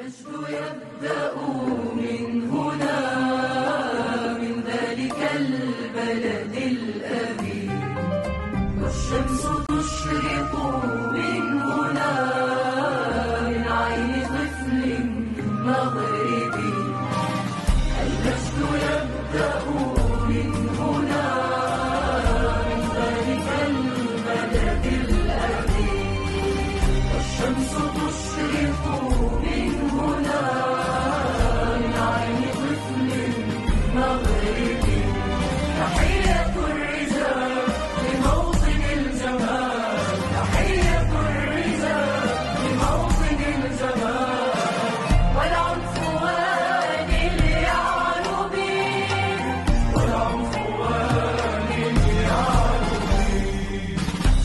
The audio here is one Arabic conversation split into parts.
المجد يبدأ من هنا، من ذلك البلد الأبي، والشمس تشرق من هنا، من عين طفل مغربي. المجد يبدأ من هنا، من ذلك البلد الأبي، والشمس تشرق من هنا، من عين طفل مغربي. تحية الرجال لموطن الجمال، تحية الرجال لموطن الجمال، والعنفوان ليعلو بي، والعنفوان ليعلو بي.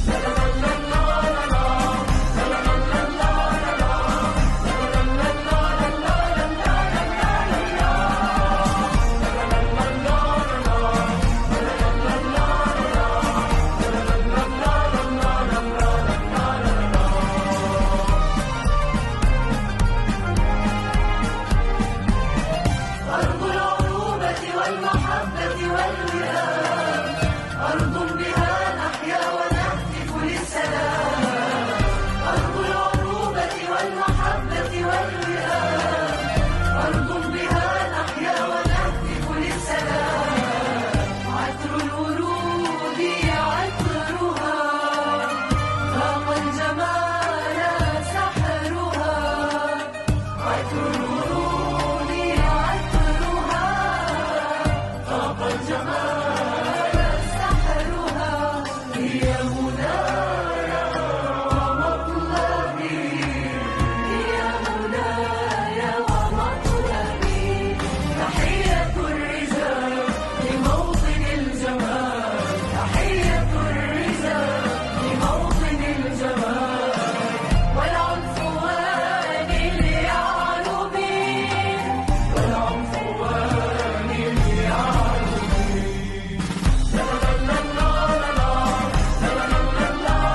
لا لا لا لا لا لا لا لا لا أرض العروبة والمحبة والوئام، أرض بها نحيا ونهتف للسلام. أرض العروبة والمحبة والوئام، أرض بها نحيا ونهتف للسلام. عطر الورود عطرها، ذاق الجمال سحرها. عطر الورود عطرها، ذاق الجمال سحرها. هي منايا ومطلبي، هي منايا ومطلبي. تحية الرجال لموطن الجمال، تحية الرجال لموطن الجمال، والعنفوان ليعلو بي، والعنفوان ليعلو بي. لا لا لا لا لا لا لا لا لا لا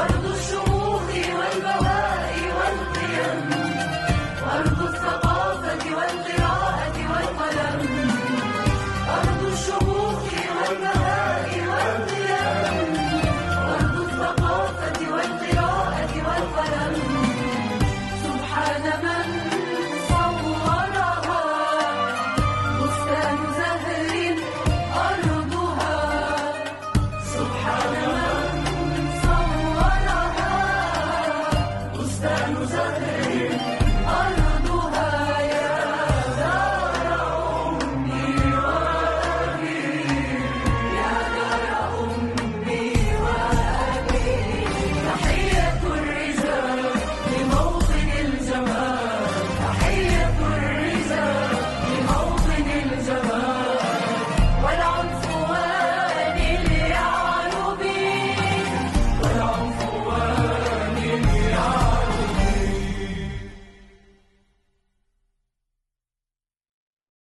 أرض الشموخ والبهاء والقيم، أرض الثقافة والقراءة والقلم. أرض الشموخ والبهاء والقيم، أرض الثقافة والقراءة والقلم. سبحان من صورها، بستان زهر أرضها. سبحان